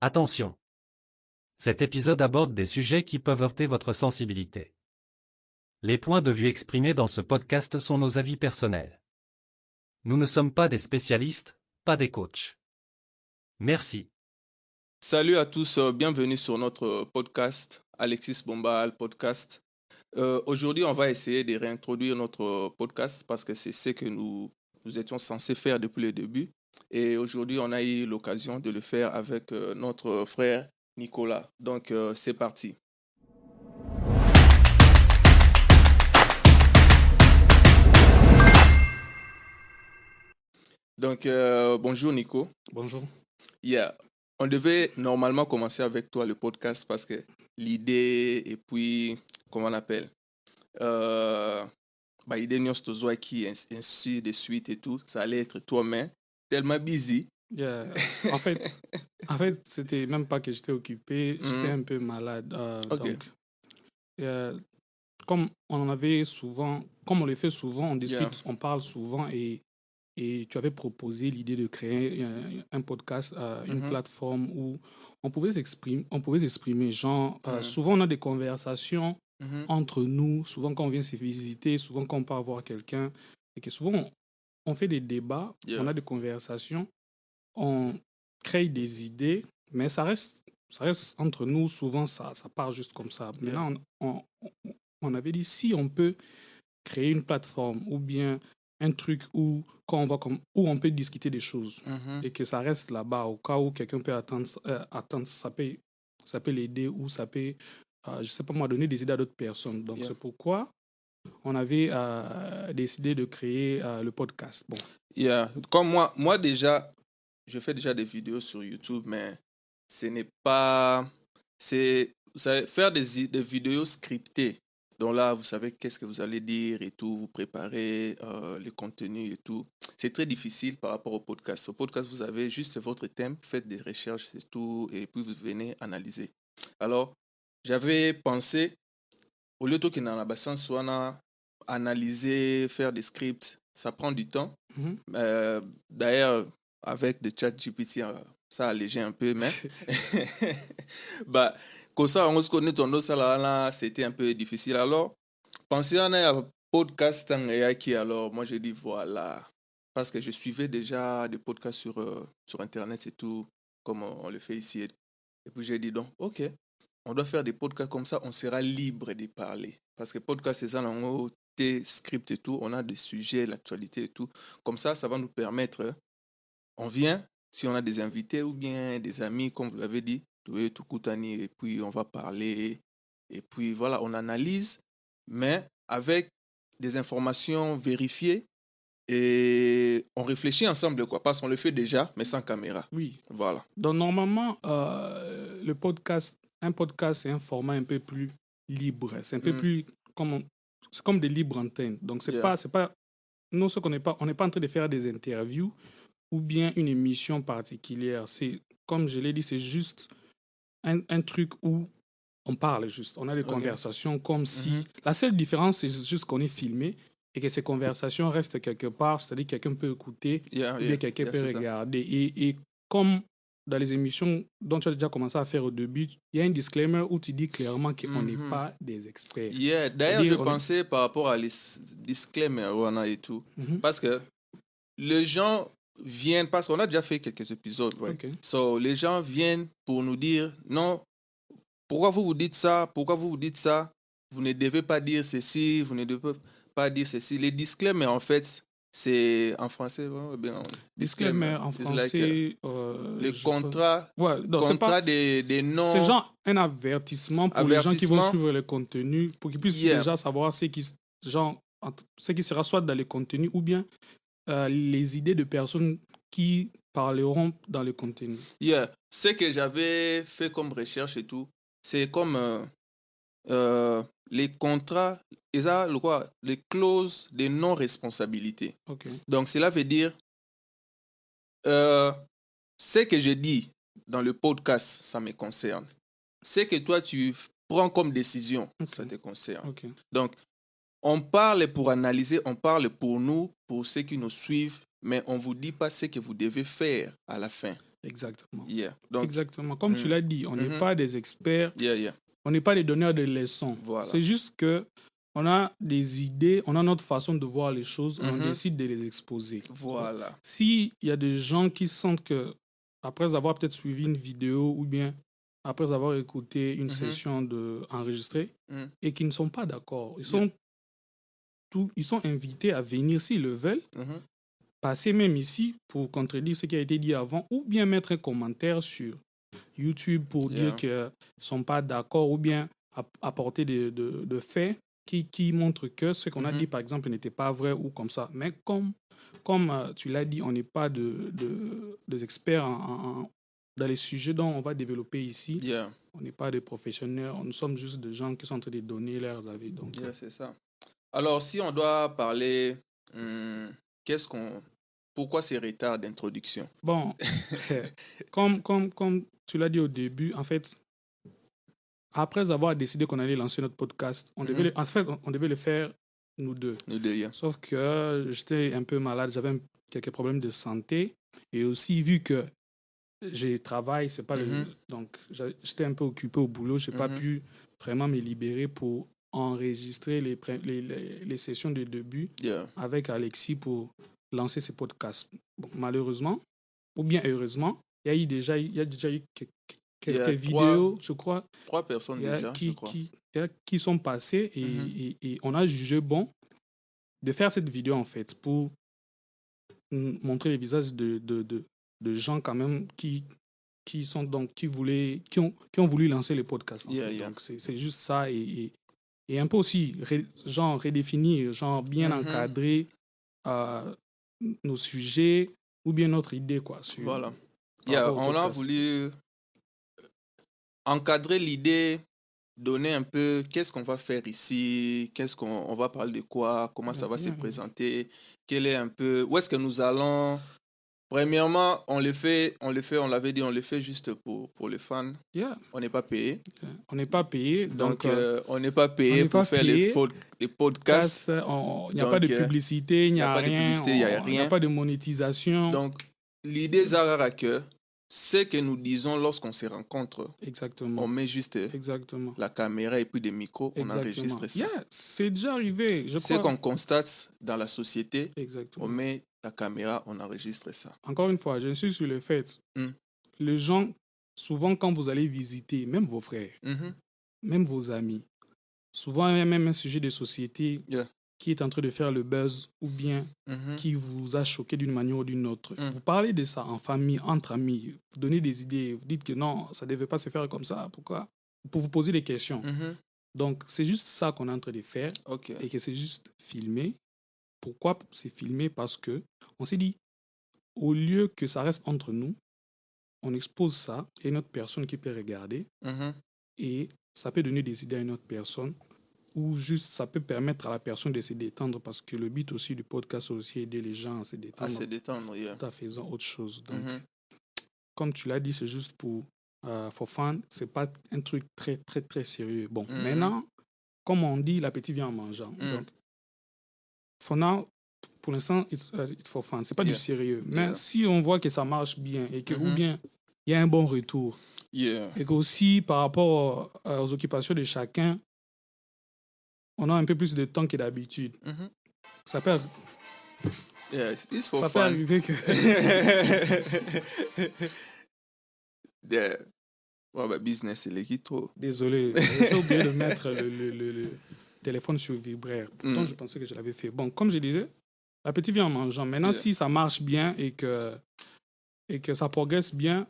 Attention! Cet épisode aborde des sujets qui peuvent heurter votre sensibilité. Les points de vue exprimés dans ce podcast sont nos avis personnels. Nous ne sommes pas des spécialistes, pas des coachs. Merci. Salut à tous, bienvenue sur notre podcast, Alexis Bombal Podcast. Aujourd'hui, on va essayer de réintroduire notre podcast parce que c'est ce que nous étions censés faire depuis le début. Et aujourd'hui, on a eu l'occasion de le faire avec notre frère Nicolas. Donc, c'est parti. Donc, bonjour Nico. Bonjour. Yeah. On devait normalement commencer avec toi le podcast parce que l'idée et puis, comment on appelle l'idée de qui ainsi de suite et tout, ça allait être toi-même tellement busy. Yeah. En fait, c'était même pas que j'étais occupé, j'étais un peu malade. Ok. Donc, comme on le fait souvent, on discute, on parle souvent et tu avais proposé l'idée de créer un podcast, une plateforme où on pouvait s'exprimer. Souvent on a des conversations entre nous, souvent quand on vient se visiter, souvent quand on part voir quelqu'un, et que souvent on fait des débats, on a des conversations, on crée des idées, mais ça reste entre nous, souvent ça part juste comme ça. Maintenant, on avait dit si on peut créer une plateforme ou bien un truc où on peut discuter des choses et que ça reste là-bas au cas où quelqu'un peut attendre, ça peut l'aider ou ça peut, je sais pas moi, donner des idées à d'autres personnes. Donc c'est pourquoi on avait décidé de créer le podcast. Bon. Comme moi déjà, je fais déjà des vidéos sur YouTube, mais ce n'est pas... Vous savez, faire des vidéos scriptées. Donc là, vous savez qu'est-ce que vous allez dire et tout, vous préparez le contenu et tout. C'est très difficile par rapport au podcast. Au podcast, vous avez juste votre thème, faites des recherches, c'est tout, et puis vous venez analyser. Alors, j'avais pensé, au lieu de qu'il y en a soit analyser, faire des scripts, ça prend du temps. D'ailleurs, avec le chat GPT, ça allège un peu, mais comme ça, on se connaît ton dos, là, c'était un peu difficile. Alors, pensez à un podcast qui, alors, moi, j'ai dit voilà. Parce que je suivais déjà des podcasts sur Internet et tout, comme on le fait ici. Et puis, j'ai dit donc, ok, on doit faire des podcasts comme ça, on sera libre de parler. Parce que podcast, c'est ça, en haut, script et tout, on a des sujets, l'actualité et tout. Comme ça va nous permettre, on vient, si on a des invités ou bien des amis, comme vous l'avez dit, et puis on va parler, et puis voilà, on analyse, mais avec des informations vérifiées, et on réfléchit ensemble, quoi, parce qu'on le fait déjà, mais sans caméra. Oui. Voilà. Donc, normalement, un podcast, c'est un format un peu plus libre. C'est un peu plus c'est comme des libres antennes. Donc, c'est pas, nous, ce qu'on n'est pas, on n'est pas en train de faire des interviews ou bien une émission particulière. C'est, comme je l'ai dit, c'est juste un truc où on parle juste. On a des conversations comme si... La seule différence, c'est juste qu'on est filmé et que ces conversations restent quelque part, c'est-à-dire que quelqu'un peut écouter ou bien quelqu'un peut regarder. Et comme dans les émissions dont tu as déjà commencé à faire au début, il y a un disclaimer où tu dis clairement qu'on n'est pas des experts. D'ailleurs, je pensais par rapport à les disclaimers et tout, parce que les gens viennent, parce qu'on a déjà fait quelques épisodes, les gens viennent pour nous dire, non, pourquoi vous dites ça, vous ne devez pas dire ceci, vous ne devez pas dire ceci. Les disclaimers, en fait, c'est en français, disclaimer en français. Le contrat, des noms. C'est genre un avertissement pour les gens qui vont suivre le contenu, pour qu'ils puissent déjà savoir ce qui sera soit dans le contenu ou bien les idées de personnes qui parleront dans le contenu. Ce que j'avais fait comme recherche et tout, c'est comme les contrats, les clauses de non-responsabilité. Donc, cela veut dire, ce que je dis dans le podcast, ça me concerne. Ce que toi, tu prends comme décision, ça te concerne. Donc, on parle pour analyser, on parle pour nous, pour ceux qui nous suivent, mais on ne vous dit pas ce que vous devez faire à la fin. Exactement. Donc, exactement. Comme tu l'as dit, on n'est pas des experts, on n'est pas des donneurs de leçons. Voilà. C'est juste que on a des idées, on a notre façon de voir les choses, on décide de les exposer. Voilà. S'il y a des gens qui sentent que, après avoir peut-être suivi une vidéo ou bien après avoir écouté une session enregistrée et qui ne sont pas d'accord, ils sont invités à venir s'ils le veulent, passer même ici pour contredire ce qui a été dit avant ou bien mettre un commentaire sur YouTube pour dire qu'ils ne sont pas d'accord ou bien apporter de faits qui montrent que ce qu'on a dit, par exemple, n'était pas vrai ou comme ça. Mais comme tu l'as dit, on n'est pas des experts dans les sujets dont on va développer ici. On n'est pas des professionnels, nous sommes juste des gens qui sont en train de donner leurs avis. Donc, c'est ça. Alors, si on doit parler, pourquoi ces retards d'introduction? Bon, comme tu l'as dit au début, en fait, après avoir décidé qu'on allait lancer notre podcast, on devait le faire nous deux. Sauf que j'étais un peu malade, j'avais quelques problèmes de santé. Et aussi, vu que je travaille, c'est pas donc j'étais un peu occupé au boulot, je n'ai pas pu vraiment me libérer pour enregistrer les sessions de début avec Alexis pour lancer ce podcast. Bon, malheureusement, ou bien heureusement, il y a déjà eu quelques vidéos, je crois. 3 personnes déjà, je crois. Qui sont passées et on a jugé bon de faire cette vidéo en fait pour montrer les visages de gens quand même qui ont voulu lancer le podcast. Donc c'est juste ça et un peu aussi redéfinir, bien encadrer nos sujets ou bien notre idée quoi. Voilà. On a voulu encadrer l'idée, donner un peu qu'est-ce qu'on va faire ici, on va parler de quoi, comment ça va se présenter, quel est un peu, où est-ce que nous allons. Premièrement, on l'avait dit, on le fait juste pour les fans. On n'est pas payé. On n'est pas payé. Donc, on n'est pas payé pour faire les podcasts. Il n'y a pas de publicité, il n'y a rien. Il n'y a pas de monétisation. Donc, l'idée, Zara, que ce que nous disons lorsqu'on se rencontre, on met juste la caméra et puis des micros, on enregistre ça. C'est déjà arrivé. Ce qu'on constate dans la société, on met la caméra, on enregistre ça. Encore une fois, j'insiste sur le fait, les gens, souvent quand vous allez visiter, même vos frères, même vos amis, souvent il y a même un sujet de société qui est en train de faire le buzz ou bien qui vous a choqué d'une manière ou d'une autre. Vous parlez de ça en famille, entre amis, vous donnez des idées, vous dites que non, ça ne devait pas se faire comme ça, pourquoi? Pour vous poser des questions. Donc, c'est juste ça qu'on est en train de faire et que c'est juste filmé. Pourquoi c'est filmé? Parce que on s'est dit, au lieu que ça reste entre nous, on expose ça et une autre personne qui peut regarder et ça peut donner des idées à une autre personne ou juste ça peut permettre à la personne de se détendre parce que le but aussi du podcast c'est aussi aider les gens à se détendre, tout en faisant autre chose. Donc, comme tu l'as dit, c'est juste pour fun, c'est pas un truc très très très sérieux. Bon, maintenant, comme on dit, l'appétit vient en mangeant. Donc, for now, pour l'instant, it's for fun. C'est pas du sérieux. Mais si on voit que ça marche bien et que ou bien il y a un bon retour et qu'aussi par rapport aux occupations de chacun, on a un peu plus de temps que d'habitude. Ça peut arriver que business, c'est l'équipe trop. Désolé, j'ai oublié de mettre le téléphone sur vibraire. Pourtant, je pensais que je l'avais fait. Bon, comme je disais, l'appétit vient en mangeant. Maintenant, si ça marche bien et que ça progresse bien,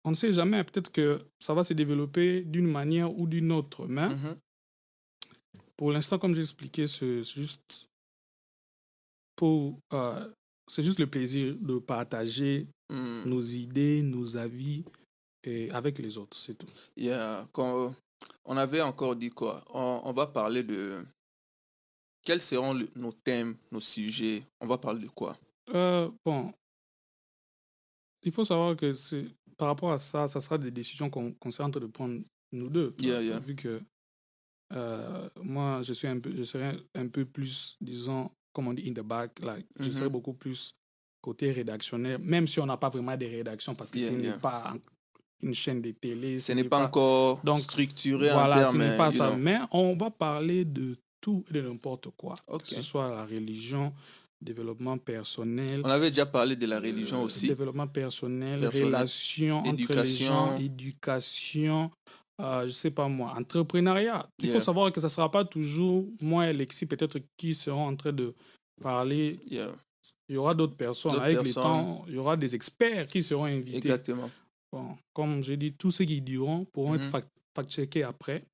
on ne sait jamais. Peut-être que ça va se développer d'une manière ou d'une autre. Mais pour l'instant, comme j'ai expliqué, c'est juste le plaisir de partager nos idées, nos avis et avec les autres, c'est tout. Quand on avait encore dit quoi? On va parler de quels seront nos thèmes, nos sujets. On va parler de quoi? Bon, il faut savoir que par rapport à ça, ça sera des décisions qu'on sera en train de prendre nous deux. Vu que moi, je serai un peu plus, disons, comme on dit, in the back. Je serai beaucoup plus côté rédactionnel, même si on n'a pas vraiment des rédactions, parce que ce n'est pas une chaîne de télé. Ce n'est pas encore structuré en voilà, termes, ce n'est pas ça. Mais on va parler de tout et de n'importe quoi, que ce soit la religion, développement personnel. On avait déjà parlé de la religion aussi. Développement personnel, relations entre les gens, éducation, je ne sais pas moi, entrepreneuriat. Il faut savoir que ça ne sera pas toujours moi et Alexis peut-être qui seront en train de parler. Il y aura d'autres personnes. Avec le temps, il y aura des experts qui seront invités. Exactement. Bon, comme j'ai dit, tous ceux qui diront pourront être fact-checkés après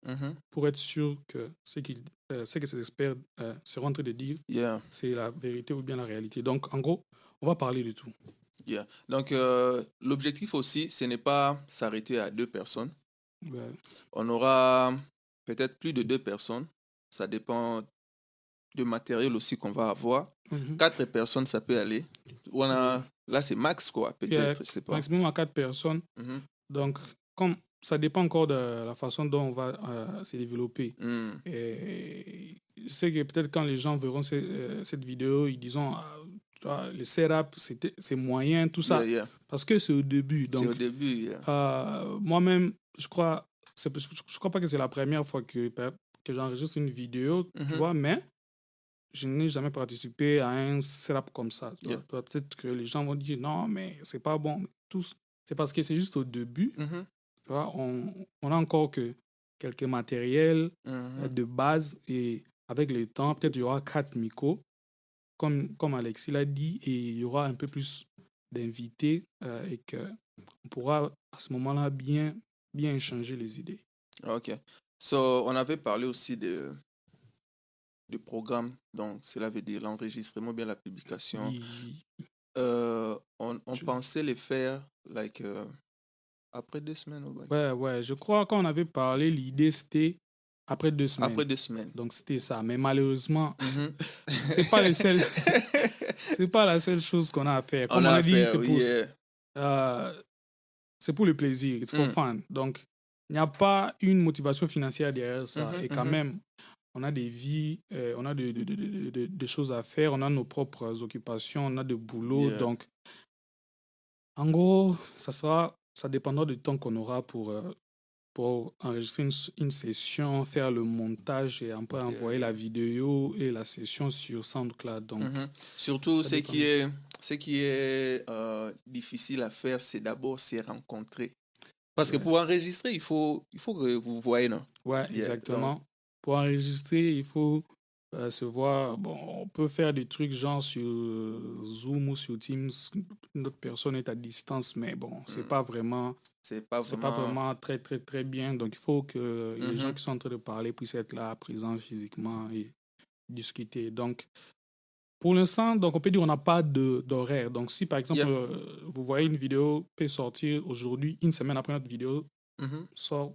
pour être sûr que ce que ces experts seront en train de dire, c'est la vérité ou bien la réalité. Donc, en gros, on va parler de tout. Donc, l'objectif aussi, ce n'est pas s'arrêter à 2 personnes. On aura peut-être plus de 2 personnes. Ça dépend du matériel aussi qu'on va avoir. 4 personnes, ça peut aller. Là, c'est max, quoi, peut-être, je sais pas. Maximum à 4 personnes. Donc, comme ça dépend encore de la façon dont on va se développer. Et je sais que peut-être quand les gens verront cette vidéo, ils diront le setup, c'est moyen, tout ça. Parce que c'est au début. Donc, c'est au début, moi-même, je crois pas que c'est la première fois que j'enregistre une vidéo, tu vois, mais je n'ai jamais participé à un setup comme ça. Peut-être que les gens vont dire non, mais c'est pas bon. C'est parce que c'est juste au début. Tu vois, on a encore que quelques matériels de base et avec le temps, peut-être il y aura 4 micros, comme Alexis l'a dit, et il y aura un peu plus d'invités et qu'on pourra à ce moment-là bien échanger les idées. OK. On avait parlé aussi de programme, donc cela veut dire l'enregistrement, bien la publication. On pensait les faire après 2 semaines. Ouais, je crois qu'on avait parlé, l'idée c'était après 2 semaines. Après 2 semaines. Donc c'était ça, mais malheureusement, c'est pas c'est pas la seule chose qu'on a à faire. Comme on a dit, c'est pour le plaisir, it's for fun. Donc il n'y a pas une motivation financière derrière ça. Et quand même, on a des vies, on a des choses à faire, on a nos propres occupations, on a de boulot. Donc, en gros, ça dépendra du temps qu'on aura pour enregistrer une session, faire le montage et après envoyer la vidéo et la session sur SoundCloud. Donc, surtout, ce qui est difficile à faire, c'est d'abord se rencontrer. Parce que pour enregistrer, il faut que vous voyez, non? Ouais, exactement. Donc, pour enregistrer, il faut se voir. Bon, on peut faire des trucs genre sur Zoom ou sur Teams. Notre personne est à distance, mais bon, c'est pas vraiment très, très, très bien. Donc, il faut que les gens qui sont en train de parler puissent être là, présents physiquement et discuter. Donc, pour l'instant, donc on peut dire qu'on n'a pas d'horaire. Donc, si par exemple, vous voyez une vidéo peut sortir aujourd'hui, une semaine après notre vidéo sort.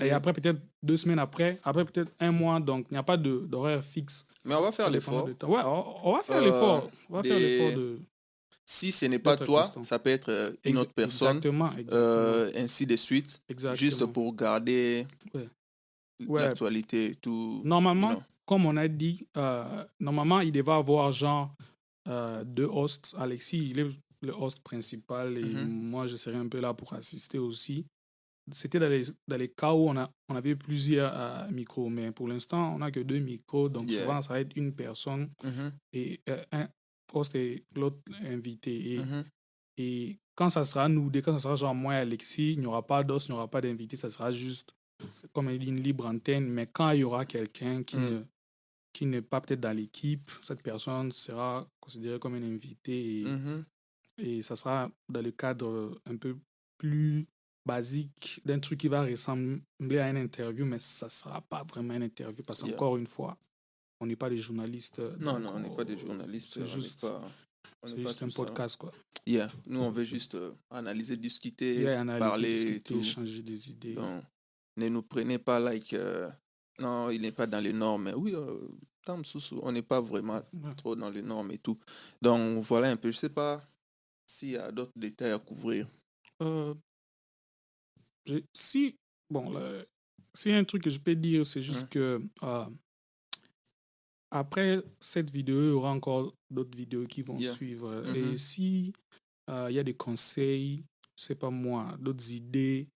Et après, peut-être 2 semaines après peut-être 1 mois. Donc, il n'y a pas d'horaire fixe. Mais on va faire l'effort. Ouais, on va faire l'effort. On va faire l'effort de... Si ce n'est pas toi, ça peut être une autre personne. Exactement. Ainsi de suite. Juste pour garder l'actualité et tout. Normalement, comme on a dit, normalement, il devait avoir genre 2 hosts. Alexis, il est le host principal et moi, je serai un peu là pour assister aussi. C'était dans les cas où on avait plusieurs micros, mais pour l'instant, on n'a que 2 micros, donc souvent, ça va être une personne et un host et l'autre invité. Et quand ça sera nous, quand ça sera genre moi et Alexis, il n'y aura pas d'host, il n'y aura pas d'invité, ça sera juste, comme on dit, une libre antenne, mais quand il y aura quelqu'un qui n'est pas peut-être dans l'équipe, cette personne sera considérée comme un invité et ça sera dans le cadre un peu plus basique d'un truc qui va ressembler à une interview, mais ça ne sera pas vraiment une interview parce qu'encore une fois, on n'est pas des journalistes. Non, on n'est pas des journalistes. C'est juste un podcast, quoi. Nous, on veut juste analyser, discuter, parler, échanger des idées. Donc, ne nous prenez pas non, il n'est pas dans les normes. Oui, on n'est pas vraiment trop dans les normes et tout. Donc, voilà un peu. Je ne sais pas s'il y a d'autres détails à couvrir. Si un truc que je peux dire, c'est juste que après cette vidéo, il y aura encore d'autres vidéos qui vont Yeah. suivre. Et si il y a des conseils, je sais pas moi, d'autres idées,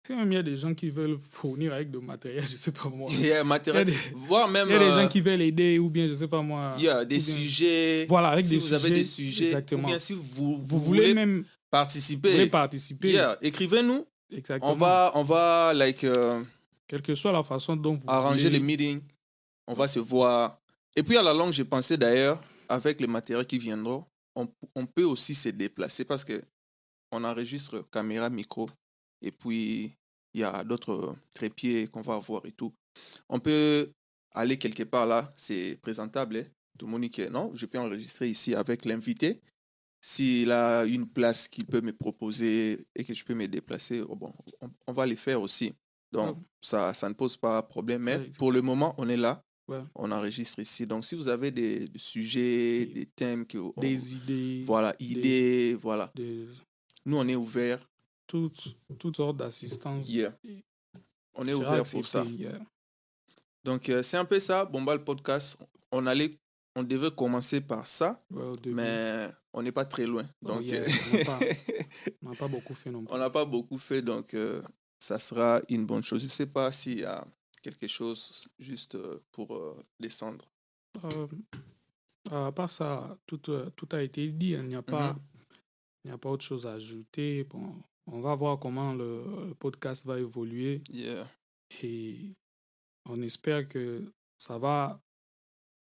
si même il y a des gens qui veulent fournir avec de matériel, je sais pas moi. Il y a matériel, voire même, Il y a des gens qui veulent aider, ou bien, je sais pas moi. il y a des ou bien, sujets. voilà, avec Si des vous avez des sujets, sujets, ou exactement. bien si vous Vous voulez voulez même participer, participer, yeah, écrivez-nous. exactement. On va Quelle que soit la façon dont vous arranger les voulez. meetings. On va se voir. Et puis à la longue, j'ai pensé d'ailleurs, avec les matériels qui viendront, on peut aussi se déplacer parce que on enregistre caméra, micro, et puis il y a d'autres trépieds qu'on va avoir et tout. On peut aller quelque part là, c'est présentable. Hein? Tout le monde dit que non, je peux enregistrer ici avec l'invité. S'il a une place qu'il peut me proposer et que je peux me déplacer, oh bon, on va les faire aussi. Donc, ça ne pose pas problème. Mais pour le moment, on est là. Ouais. On enregistre ici. Donc, si vous avez des sujets, des thèmes, des idées, voilà, idées, voilà. des, Nous, on est ouvert. toutes sortes d'assistance. Yeah. On est sera ouvert accepté, pour ça. yeah. Donc, c'est un peu ça, Bomba le podcast. On devait commencer par ça, Ouais, au début. mais on n'est pas très loin. Donc, yeah, on n'a pas beaucoup fait non plus. On n'a pas beaucoup fait, donc ça sera une bonne chose. Je ne sais pas s'il y a quelque chose juste pour descendre. À part ça, tout a été dit. Il n'y a pas autre chose à ajouter. Bon, on va voir comment le podcast va évoluer. Yeah. Et on espère que ça va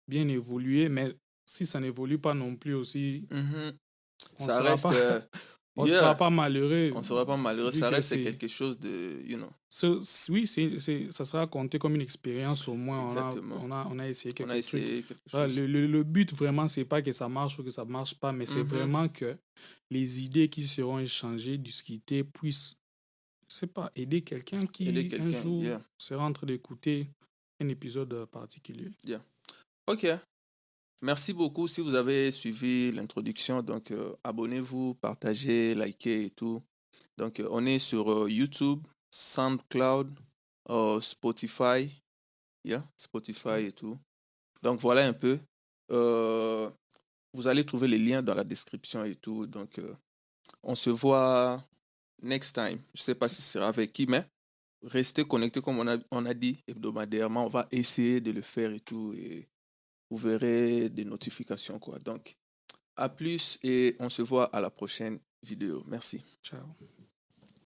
bien évoluer, mais si ça n'évolue pas non plus aussi, on ça sera reste... pas, on sera pas malheureux. On sera pas malheureux. Ça reste quelque chose de... Oui, ça sera compté comme une expérience au moins. Exactement. On a essayé quelque On a essayé quelque chose. Voilà, le but vraiment, c'est pas que ça marche ou que ça marche pas, mais c'est vraiment que les idées qui seront échangées, discutées, puissent, je sais pas, aider quelqu'un qui un jour sera en train d'écouter un épisode particulier. Yeah. Ok. Merci beaucoup si vous avez suivi l'introduction. Donc, abonnez-vous, partagez, likez et tout. Donc, on est sur YouTube, SoundCloud, Spotify. Yeah, Spotify et tout. Donc, voilà un peu. Vous allez trouver les liens dans la description et tout. Donc, on se voit next time. Je ne sais pas si ce sera avec qui, mais restez connectés comme on a dit hebdomadairement. On va essayer de le faire et tout. Et vous verrez des notifications, quoi. Donc, à plus et on se voit à la prochaine vidéo. Merci. Ciao.